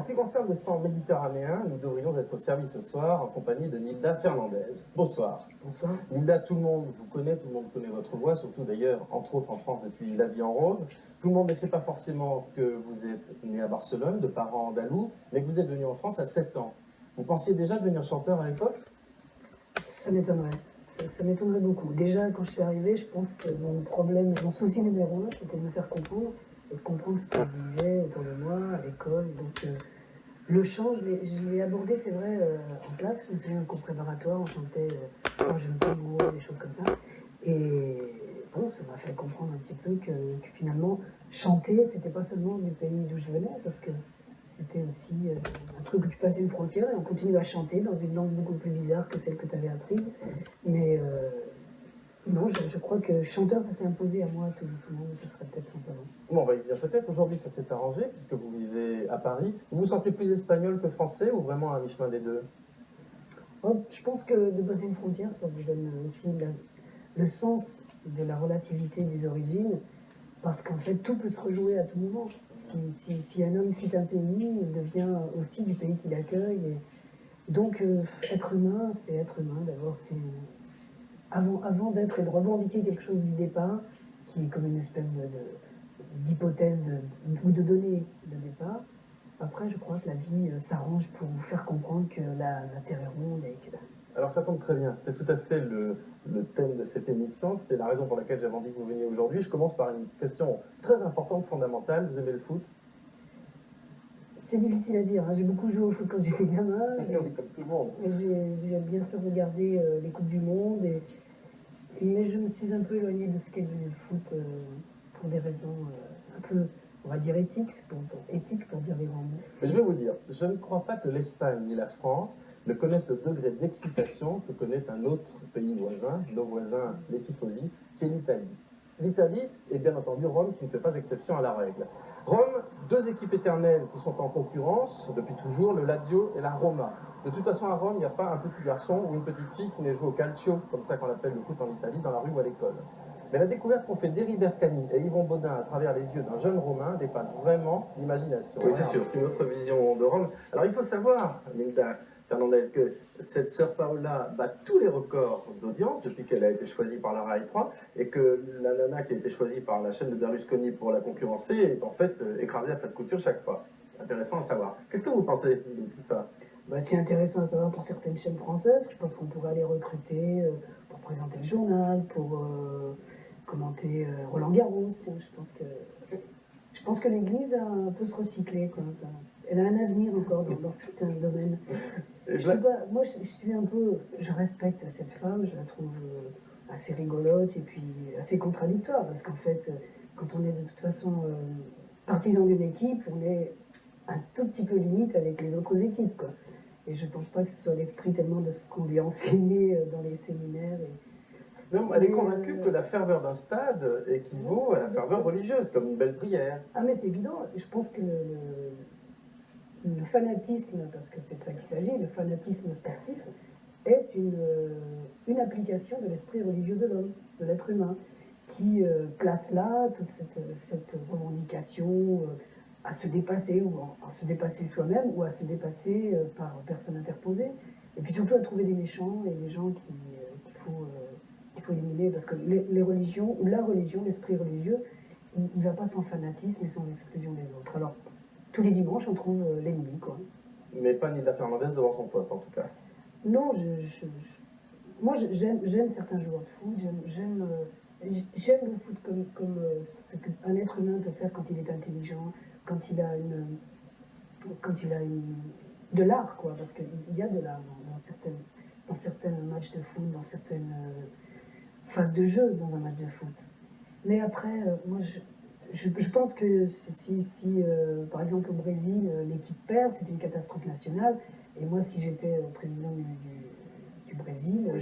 En ce qui concerne le sang méditerranéen, nous devrions être servis ce soir en compagnie de Nilda Fernandez. Bonsoir. Bonsoir. Nilda, tout le monde vous connaît, tout le monde connaît votre voix, surtout d'ailleurs, entre autres en France depuis La Vie en Rose. Tout le monde ne sait pas forcément que vous êtes né à Barcelone, de parents andalous, mais que vous êtes venu en France à 7 ans. Vous pensiez déjà devenir chanteur à l'époque? Ça m'étonnerait. Ça m'étonnerait beaucoup. Déjà, quand je suis arrivée, je pense que mon problème, mon souci numéro un, c'était de me faire comprendre et de comprendre ce qui se disait autour de moi, à l'école. Donc, le chant, je l'ai abordé, c'est vrai, en classe. Je me souviens, un cours préparatoire, on chantait Quand j'aime pas l'amour, des choses comme ça. Et bon, ça m'a fait comprendre un petit peu que finalement, chanter, c'était pas seulement du pays d'où je venais, parce que c'était aussi un truc où tu passais une frontière et on continue à chanter dans une langue beaucoup plus bizarre que celle que tu avais apprise. Mais non, je crois que chanteur, ça s'est imposé à moi tout doucement, mais ça serait peut-être un peu long. Bon, on va y venir peut-être. Aujourd'hui, ça s'est arrangé, puisque vous vivez à Paris. Vous vous sentez plus espagnol que français, ou vraiment à mi-chemin des deux? Oh, je pense que de passer une frontière, ça vous donne aussi le sens de la relativité des origines, parce qu'en fait, tout peut se rejouer à tout moment. Si un homme quitte un pays, il devient aussi du pays qu'il accueille. Et donc, être humain, c'est être humain d'abord. Avant d'être et de revendiquer quelque chose du départ, qui est comme une espèce d'hypothèse ou de données de départ, après, je crois que la vie s'arrange pour vous faire comprendre que la Terre est ronde et que... Alors ça tombe très bien, c'est tout à fait le thème de cette émission, c'est la raison pour laquelle j'avais envie que vous veniez aujourd'hui. Je commence par une question très importante, fondamentale. Vous aimez le foot? C'est difficile à dire, hein. J'ai beaucoup joué au foot quand j'étais gamin. Oui, comme tout le monde. J'ai bien sûr regardé les Coupes du Monde, mais je me suis un peu éloignée de ce qu'est devenu le foot pour des raisons un peu, on va dire, éthiques, pour dire les grands mots. Mais je vais vous dire, je ne crois pas que l'Espagne ni la France ne connaissent le degré d'excitation que connaît un autre pays voisin, nos voisins les tifosi, qui est l'Italie. L'Italie et bien entendu Rome qui ne fait pas exception à la règle. Rome, deux équipes éternelles qui sont en concurrence depuis toujours, le Lazio et la Roma. De toute façon, à Rome, il n'y a pas un petit garçon ou une petite fille qui n'ait joué au calcio, comme ça qu'on appelle le foot en Italie, dans la rue ou à l'école. Mais la découverte qu'ont fait Derry Bercani et Yvon Baudin à travers les yeux d'un jeune Romain dépasse vraiment l'imagination. Oui, c'est sûr, c'est une autre vision de Rome. Alors il faut savoir, Nilda Fernandez, que cette sœur Paola bat tous les records d'audience depuis qu'elle a été choisie par la RAI 3 et que la nana qui a été choisie par la chaîne de Berlusconi pour la concurrencer est en fait écrasée à plat de couture chaque fois. Intéressant à savoir. Qu'est-ce que vous pensez de tout ça? Bah, c'est intéressant à savoir pour certaines chaînes françaises. Je pense qu'on pourrait aller recruter pour présenter le journal, pour commenter Roland Garros. Tiens, je pense que l'Église peut se recycler, quoi. Elle a un avenir encore dans certains domaines. Je sais pas, moi je respecte cette femme, je la trouve assez rigolote et puis assez contradictoire, parce qu'en fait, quand on est de toute façon partisan d'une équipe, on est un tout petit peu limite avec les autres équipes, quoi. Et je pense pas que ce soit l'esprit tellement de ce qu'on lui a enseigné dans les séminaires. Non, elle est convaincue que la ferveur d'un stade équivaut à la ferveur religieuse, comme une belle prière. Ah mais c'est évident, je pense que le fanatisme, parce que c'est de ça qu'il s'agit, le fanatisme sportif est une application de l'esprit religieux de l'homme, de l'être humain, qui place là toute cette revendication à se dépasser, ou à se dépasser soi-même, ou à se dépasser par personne interposée, et puis surtout à trouver des méchants et des gens qu'il faut éliminer, parce que les religions, ou la religion, l'esprit religieux, il ne va pas sans fanatisme et sans exclusion des autres. Alors, tous les dimanches, on trouve l'ennemi, quoi. Mais pas Nilda Fernandez devant son poste, en tout cas. Non, moi, j'aime certains joueurs de foot, j'aime le foot comme ce qu'un être humain peut faire quand il est intelligent, quand il a de l'art, quoi, parce qu'il y a de l'art dans certains matchs de foot, dans certaines phases de jeu dans un match de foot. Mais après, moi, je pense que si par exemple, au Brésil, l'équipe perd, c'est une catastrophe nationale. Et moi, si j'étais président du Brésil,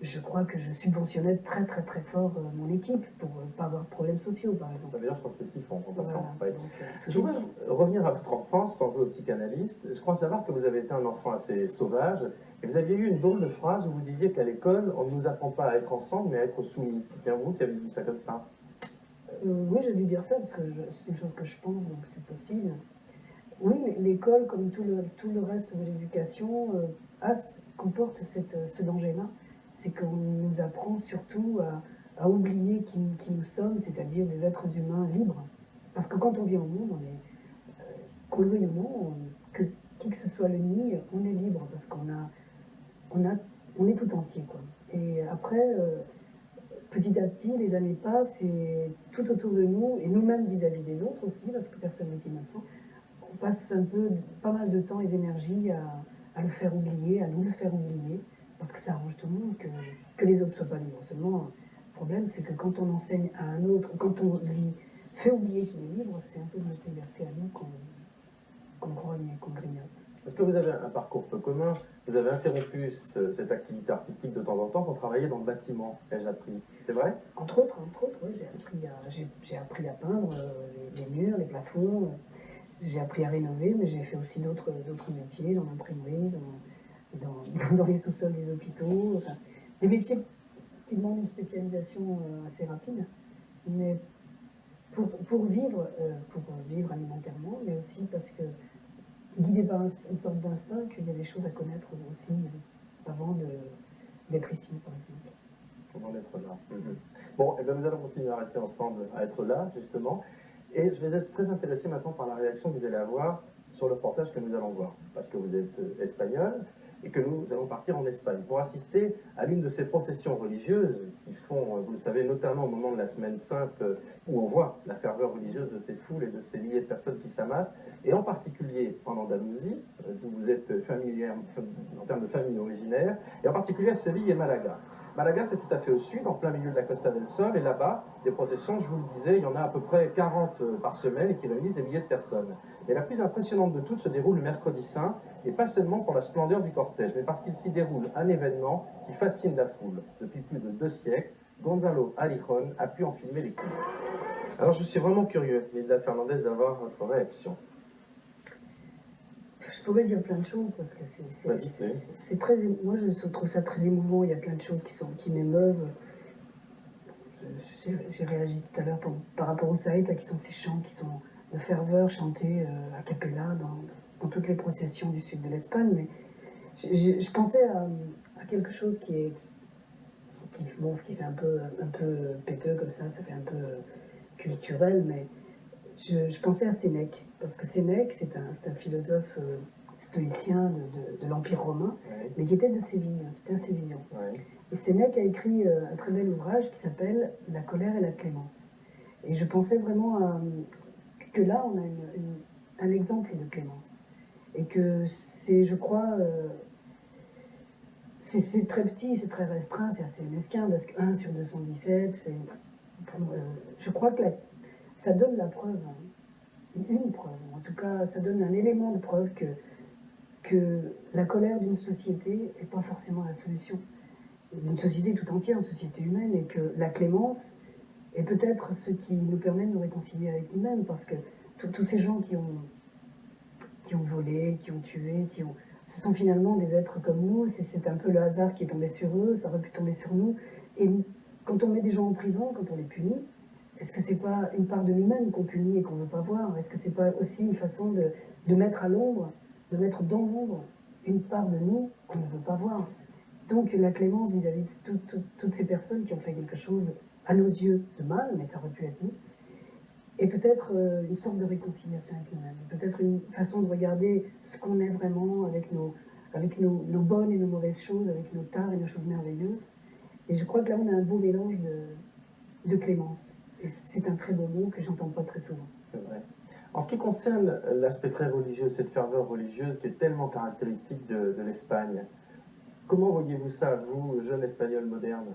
je crois que je subventionnais très très très fort mon équipe pour ne pas avoir de problèmes sociaux, par exemple. D'ailleurs, je crois que c'est ce qu'ils font en passant. Voilà. Ouais. Donc, je voudrais revenir à votre enfance sans jouer au psychanalyste. Je crois savoir que vous avez été un enfant assez sauvage et vous aviez eu une drôle de phrase où vous disiez qu'à l'école, on ne nous apprend pas à être ensemble, mais à être soumis. C'est bien vous qui avez dit ça comme ça. Oui, j'ai dû dire ça parce que c'est une chose que je pense, donc c'est possible. Oui, l'école, comme tout le reste de l'éducation, comporte ce danger-là. C'est qu'on nous apprend surtout à oublier qui nous sommes, c'est-à-dire des êtres humains libres. Parce que quand on vient au monde, qu'on le veuille ou non, que qui que ce soit le nid, on est libre parce on a, on est tout entier, quoi. Et après, petit à petit, les années passent et tout autour de nous, et nous-mêmes vis-à-vis des autres aussi, parce que personne n'est innocent, on passe pas mal de temps et d'énergie à le faire oublier, à nous le faire oublier, parce que ça arrange tout le monde que les autres soient pas libres. Seulement, le problème, c'est que quand on enseigne à un autre, quand on lui fait oublier qu'il est libre, c'est un peu de notre liberté à nous qu'on grogne et qu'on grignote. Parce que vous avez un parcours peu commun, vous avez interrompu cette activité artistique de temps en temps pour travailler dans le bâtiment, ai-je appris. C'est vrai? Entre autres, oui, j'ai appris à peindre les murs, les plafonds. J'ai appris à rénover, mais j'ai fait aussi d'autres métiers, dans l'imprimerie, dans les sous-sols des hôpitaux. Enfin, des métiers qui demandent une spécialisation assez rapide, mais pour vivre alimentairement, mais aussi parce que guidé par une sorte d'instinct qu'il y a des choses à connaître aussi avant d'être ici, par exemple. Avant d'être là. Bon, et bien nous allons continuer à rester ensemble, à être là, justement. Et je vais être très intéressé maintenant par la réaction que vous allez avoir sur le reportage que nous allons voir. Parce que vous êtes espagnol et que nous allons partir en Espagne pour assister à l'une de ces processions religieuses qui font, vous le savez, notamment au moment de la Semaine Sainte, où on voit la ferveur religieuse de ces foules et de ces milliers de personnes qui s'amassent, et en particulier en Andalousie, d'où vous êtes familière en termes de famille originaire, et en particulier à Séville et Malaga. Malaga, c'est tout à fait au sud, en plein milieu de la Costa del Sol, et là-bas, des processions, je vous le disais, il y en a à peu près 40 par semaine et qui réunissent des milliers de personnes. Et la plus impressionnante de toutes se déroule le mercredi saint, et pas seulement pour la splendeur du cortège, mais parce qu'il s'y déroule un événement qui fascine la foule. Depuis plus de 2 siècles, Gonzalo Alijon a pu en filmer les coulisses. Alors je suis vraiment curieux, Linda Fernandez, d'avoir votre réaction. Je pourrais dire plein de choses parce que c'est très. Moi, je trouve ça très émouvant. Il y a plein de choses qui m'émeuvent. J'ai réagi tout à l'heure par rapport aux saïtas, qui sont ces chants qui sont de ferveur chantés a cappella dans toutes les processions du sud de l'Espagne. Mais je pensais à quelque chose qui fait un peu péteux comme ça fait un peu culturel, mais je pensais à Sénèque, parce que Sénèque, c'est un philosophe stoïcien de l'Empire romain, Oui. mais qui était de Séville, c'était un Sévillan. Oui. Et Sénèque a écrit un très bel ouvrage qui s'appelle La colère et la clémence. Et je pensais vraiment que là, on a un exemple de clémence. Et que c'est, je crois, c'est très petit, c'est très restreint, c'est assez mesquin, parce que 1 sur 217, je crois que ça donne la preuve, une preuve, en tout cas, ça donne un élément de preuve que la colère d'une société n'est pas forcément la solution. D'une société tout entière, une société humaine, et que la clémence est peut-être ce qui nous permet de nous réconcilier avec nous-mêmes, parce que tous ces gens qui ont volé, qui ont tué, ce sont finalement des êtres comme nous, c'est un peu le hasard qui est tombé sur eux, ça aurait pu tomber sur nous, et quand on met des gens en prison, quand on les punit, est-ce que c'est pas une part de nous-mêmes qu'on punit et qu'on ne veut pas voir? Est-ce que c'est pas aussi une façon de mettre à l'ombre, de mettre dans l'ombre une part de nous qu'on ne veut pas voir? Donc la clémence vis-à-vis de toutes ces personnes qui ont fait quelque chose à nos yeux de mal, mais ça aurait pu être nous, et peut-être une sorte de réconciliation avec nous-mêmes, peut-être une façon de regarder ce qu'on est vraiment avec nos bonnes et nos mauvaises choses, avec nos tares et nos choses merveilleuses. Et je crois que là on a un beau mélange de clémence. Et c'est un très beau mot que j'entends pas très souvent. C'est vrai. En ce qui concerne l'aspect très religieux, cette ferveur religieuse qui est tellement caractéristique de l'Espagne, comment voyez-vous ça, vous, jeune espagnol moderne?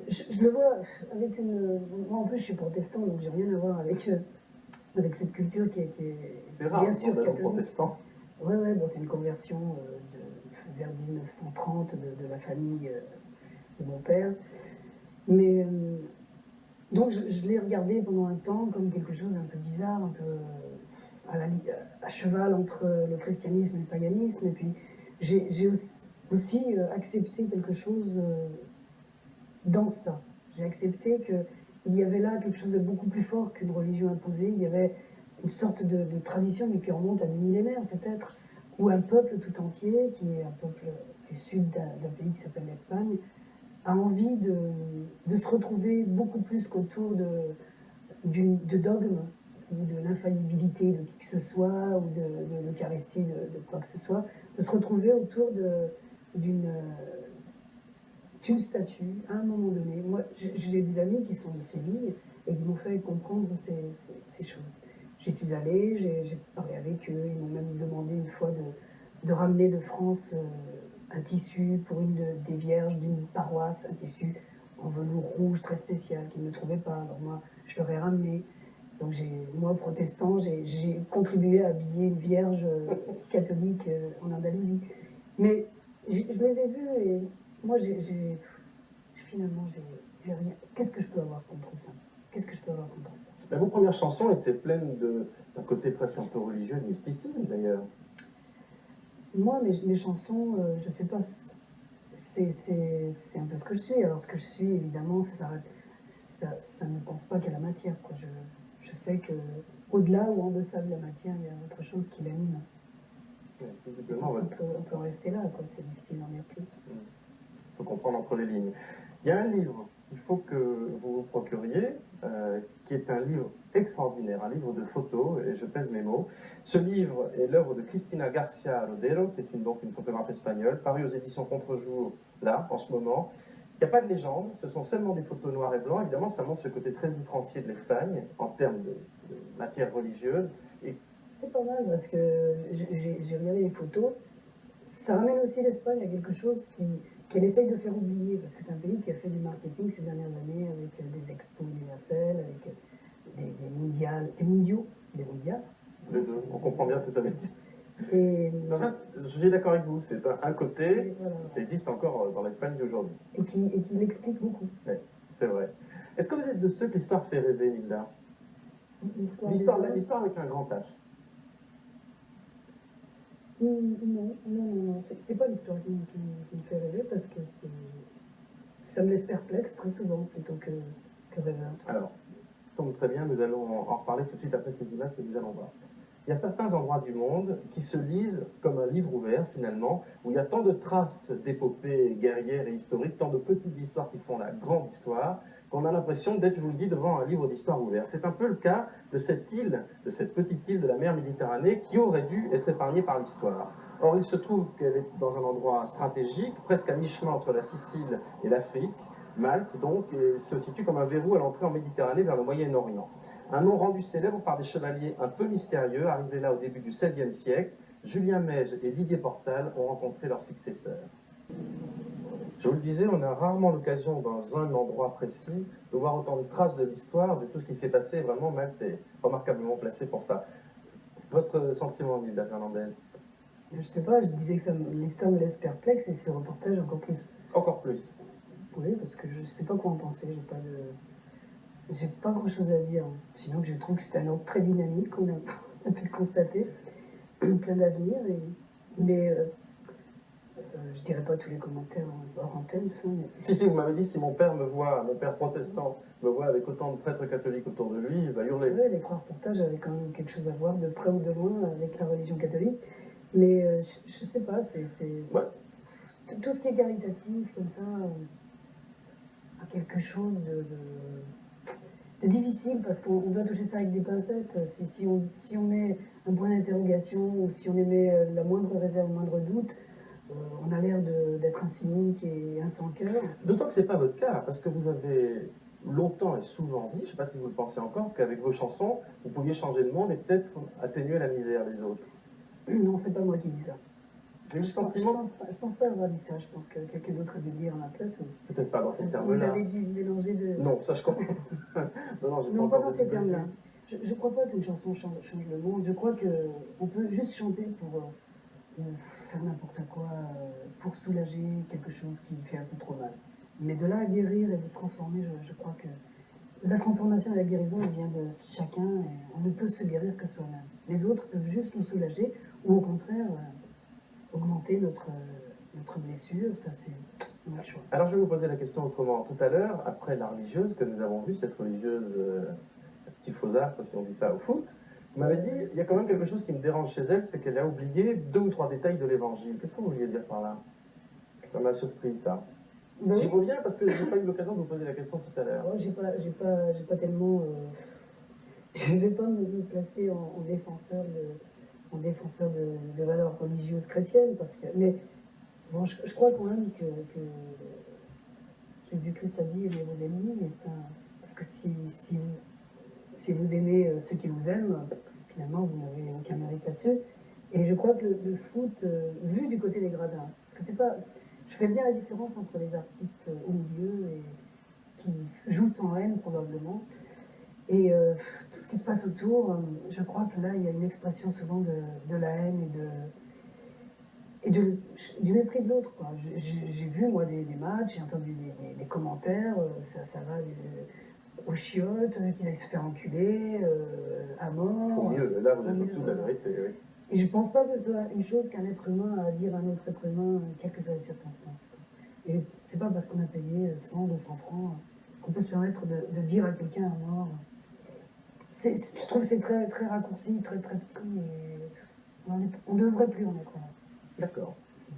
Je le vois avec moi, en plus, je suis protestant, donc j'ai rien à voir avec cette culture qui est C'est rare, bien sûr catholique. protestant. Oui, bon, c'est une conversion vers 1930 de la famille de mon père. Mais donc je l'ai regardé pendant un temps comme quelque chose d'un peu bizarre, un peu à cheval entre le christianisme et le paganisme. Et puis j'ai aussi accepté quelque chose dans ça. J'ai accepté qu'il y avait là quelque chose de beaucoup plus fort qu'une religion imposée. Il y avait une sorte de tradition, mais qui remonte à des millénaires peut-être, où un peuple tout entier, qui est un peuple du sud d'un pays qui s'appelle l'Espagne, a envie de se retrouver beaucoup plus qu'autour de dogmes ou de l'infaillibilité de qui que ce soit, ou de l'Eucharistie, de quoi que ce soit, de se retrouver autour d'une statue à un moment donné. Moi, j'ai des amis qui sont de Séville et qui m'ont fait comprendre ces choses. J'y suis allée, j'ai parlé avec eux, ils m'ont même demandé une fois de ramener de France un tissu pour des vierges d'une paroisse, un tissu en velours rouge très spécial qu'ils ne trouvaient pas. Alors moi, je leur ai ramené. Donc moi, protestant, j'ai contribué à habiller une vierge catholique en Andalousie. Mais je les ai vus et moi, finalement, j'ai rien. Qu'est-ce que je peux avoir contre ça? Qu'est-ce que je peux avoir contre ça? Mais vos premières chansons étaient pleines d'un côté presque un peu religieux, de mysticisme d'ailleurs. Moi, mes chansons, je sais pas, c'est un peu ce que je suis. Alors, ce que je suis, évidemment, ça ne pense pas qu'à la matière, quoi. Je sais que au-delà ou en deçà de la matière, il y a autre chose qui l'anime. Visiblement, on peut rester là, quoi. C'est difficile d'en dire plus. Il faut comprendre entre les lignes. Il y a un livre qu'il faut que vous vous procuriez, qui est un livre extraordinaire, un livre de photos, et je pèse mes mots. Ce livre est l'œuvre de Cristina Garcia Rodero, qui est donc une photographe espagnole, parue aux éditions Contre-jour, là, en ce moment. Il n'y a pas de légende, ce sont seulement des photos noires et blancs. Évidemment, ça montre ce côté très outrancier de l'Espagne, en termes de matière religieuse. Et c'est pas mal, parce que j'ai regardé les photos. Ça ramène aussi l'Espagne à quelque chose qu'elle essaye de faire oublier, parce que c'est un pays qui a fait du marketing ces dernières années avec des expos universels, avec des mondiaux. On comprend bien ce que ça veut dire. Et, enfin, je suis d'accord avec vous, c'est un côté voilà, qui existe encore dans l'Espagne d'aujourd'hui. Et qui l'explique beaucoup. Oui, c'est vrai. Est-ce que vous êtes de ceux que l'histoire fait rêver, Linda? L'histoire avec un grand H. Non. C'est pas l'histoire qui me fait rêver, parce que ça me laisse perplexe très souvent plutôt que rêveur. Alors, tombe très bien, nous allons en reparler tout de suite après cette image que nous allons voir. Il y a certains endroits du monde qui se lisent comme un livre ouvert, finalement, où il y a tant de traces d'épopées guerrières et historiques, tant de petites histoires qui font la grande histoire, qu'on a l'impression d'être, je vous le dis, devant un livre d'histoire ouvert. C'est un peu le cas de cette île, de cette petite île de la mer Méditerranée, qui aurait dû être épargnée par l'histoire. Or, il se trouve qu'elle est dans un endroit stratégique, presque à mi-chemin entre la Sicile et l'Afrique. Malte, donc, se situe comme un verrou à l'entrée en Méditerranée vers le Moyen-Orient. Un nom rendu célèbre par des chevaliers un peu mystérieux, arrivés là au début du XVIe siècle. Julien Mège et Didier Portal ont rencontré leurs successeurs. Je vous le disais, on a rarement l'occasion, dans un endroit précis, de voir autant de traces de l'histoire, de tout ce qui s'est passé. Vraiment, Malte est remarquablement placé pour ça. Votre sentiment, Linda Fernandez? Je sais pas, je disais que l'histoire me laisse perplexe, et ce reportage encore plus. Encore plus. Oui, parce que je sais pas quoi en penser, j'ai pas grand chose à dire. Sinon, je trouve que c'est un ordre très dynamique, on a pu le constater, plein d'avenir, mais je dirais pas tous les commentaires hors antenne, tout ça. Mais... Si, vous m'avez dit, si mon père protestant me voit avec autant de prêtres catholiques autour de lui, il va hurler. Oui, les 3 reportages avaient quand même quelque chose à voir, de près ou de loin, avec la religion catholique. Mais je sais pas, Ouais. Tout ce qui est caritatif, comme ça, a quelque chose de difficile, parce qu'on doit toucher ça avec des pincettes. Si on met un point d'interrogation, ou si on émet la moindre réserve, le moindre doute, on a l'air d'être un cynique et un sans-cœur. D'autant que ce n'est pas votre cas, parce que vous avez longtemps et souvent dit, je ne sais pas si vous le pensez encore, qu'avec vos chansons, vous pouviez changer le monde et peut-être atténuer la misère des autres. Non, c'est pas moi qui dis ça. J'ai eu le sentiment... Je pense pas avoir dit ça, je pense que quelqu'un d'autre a dû le dire à ma place. Peut-être pas dans ces termes-là. Vous avez dû mélanger de... Non, ça je comprends. non, pas dans ces termes-là. Je ne crois pas qu'une chanson change le monde. Je crois qu'on peut juste chanter pour faire n'importe quoi, pour soulager quelque chose qui fait un peu trop mal. Mais de là à guérir et de transformer, je crois que la transformation et la guérison, elle vient de chacun, et on ne peut se guérir que soi-même. Les autres peuvent juste nous soulager, ou au contraire, augmenter notre blessure. Ça, c'est notre choix. Alors, je vais vous poser la question autrement. Tout à l'heure, après la religieuse que nous avons vue, cette religieuse typhosarde, si on dit ça, au foot, Vous m'avez dit, il y a quand même quelque chose qui me dérange chez elle, c'est qu'elle a oublié 2 ou 3 détails de l'évangile. Qu'est-ce que vous vouliez dire par là? Ça m'a surpris, ça. Ben J'y oui. reviens parce que je n'ai pas eu l'occasion de vous poser la question tout à l'heure. Alors, j'ai pas tellement. Je ne vais pas me placer en défenseur de valeurs religieuses chrétiennes, parce que, mais bon, je crois quand même que Jésus-Christ a dit aimez vos ennemis, et ça, parce que si vous aimez ceux qui vous aiment, finalement vous n'avez aucun mérite là-dessus. Et je crois que le foot, vu du côté des gradins, parce que c'est pas, je fais bien la différence entre les artistes au milieu et qui jouent sans haine probablement, et tout ce qui se passe autour, je crois que là il y a une expression souvent de la haine du mépris de l'autre, quoi. J'ai vu moi des matchs, j'ai entendu des commentaires, ça va aux chiottes, qu'il aille se faire enculer, à Au mort. mieux, là vous êtes Au au-dessus de mieux, la vérité, oui. Et je pense pas que ce soit une chose qu'un être humain a à dire à un autre être humain, quelles que soient les circonstances, quoi. Et c'est pas parce qu'on a payé 100, 200 francs qu'on peut se permettre de dire à quelqu'un à mort. Je trouve que c'est très, très raccourci, très, très petit, et on ne devrait plus en être là. D'accord,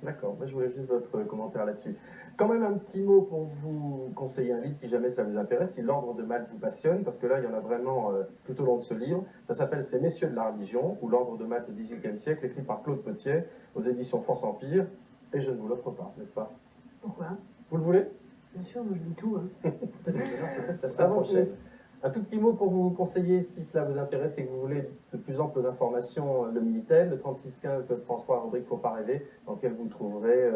d'accord. Moi, je voulais juste votre commentaire là-dessus. Quand même un petit mot pour vous conseiller un livre, si jamais ça vous intéresse, si l'ordre de Malte vous passionne, parce que là, il y en a vraiment tout au long de ce livre. Ça s'appelle Ces Messieurs de la religion, ou l'ordre de Malte au XVIIIe siècle, écrit par Claude Potier, aux éditions France Empire, et je ne vous l'offre pas, n'est-ce pas? Pourquoi? Vous le voulez? Bien sûr, moi je lis tout. Peut-être la semaine prochaine. Un tout petit mot pour vous conseiller, si cela vous intéresse et que vous voulez de plus amples informations, le Minitel, le 3615 Code François, rubrique Faut pas rêver, dans lequel vous trouverez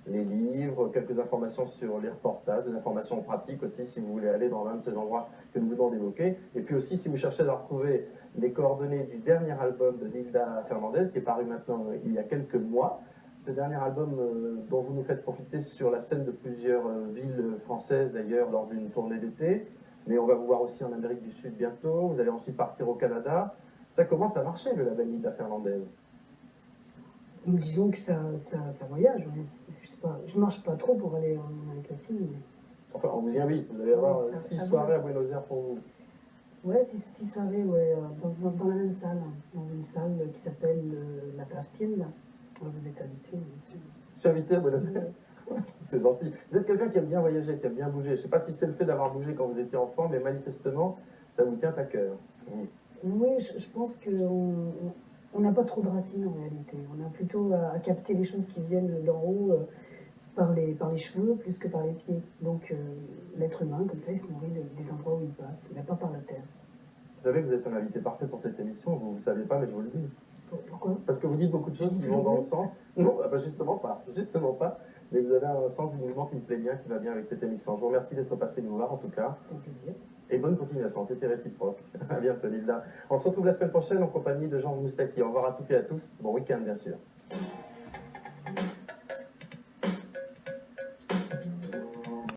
les livres, quelques informations sur les reportages, des informations pratiques aussi, si vous voulez aller dans l'un de ces endroits que nous venons d'évoquer. Et puis aussi, si vous cherchez à retrouver les coordonnées du dernier album de Nilda Fernandez, qui est paru maintenant il y a quelques mois, ce dernier album dont vous nous faites profiter sur la scène de plusieurs villes françaises d'ailleurs lors d'une tournée d'été. Mais on va vous voir aussi en Amérique du Sud bientôt. Vous allez ensuite partir au Canada. Ça commence à marcher, le label Nilda Fernandez. Disons que ça voyage. Je sais pas, je marche pas trop pour aller en Amérique latine. Mais... Enfin, on vous y invite. Vous allez avoir Ouais, 6 ça soirées à Buenos Aires pour vous. Ouais, 6 soirées, ouais, dans la même salle, dans une salle qui s'appelle La Trastienda. Vous êtes habitué, bien sûr. Je suis invité à Buenos Aires. C'est gentil. Vous êtes quelqu'un qui aime bien voyager, qui aime bien bouger. Je ne sais pas si c'est le fait d'avoir bougé quand vous étiez enfant, mais manifestement, ça vous tient à cœur. Oui, je pense qu'on n'a pas trop de racines en réalité. On a plutôt à capter les choses qui viennent d'en haut par les cheveux plus que par les pieds. Donc l'être humain, comme ça, il se nourrit des endroits où il passe, mais pas par la terre. Vous savez que vous êtes un invité parfait pour cette émission. Vous ne savez pas, mais je vous le dis. Pourquoi? Parce que vous dites beaucoup de choses qui vont dans le sens. Non, bah justement pas. Justement pas. Mais vous avez un sens du mouvement qui me plaît bien, qui va bien avec cette émission. Je vous remercie d'être passé nous voir en tout cas. C'était un plaisir. Et bonne continuation, c'était réciproque. À bientôt, Nilda. On se retrouve la semaine prochaine en compagnie de Jean Moustaki. Au revoir à toutes et à tous. Bon week-end, bien sûr.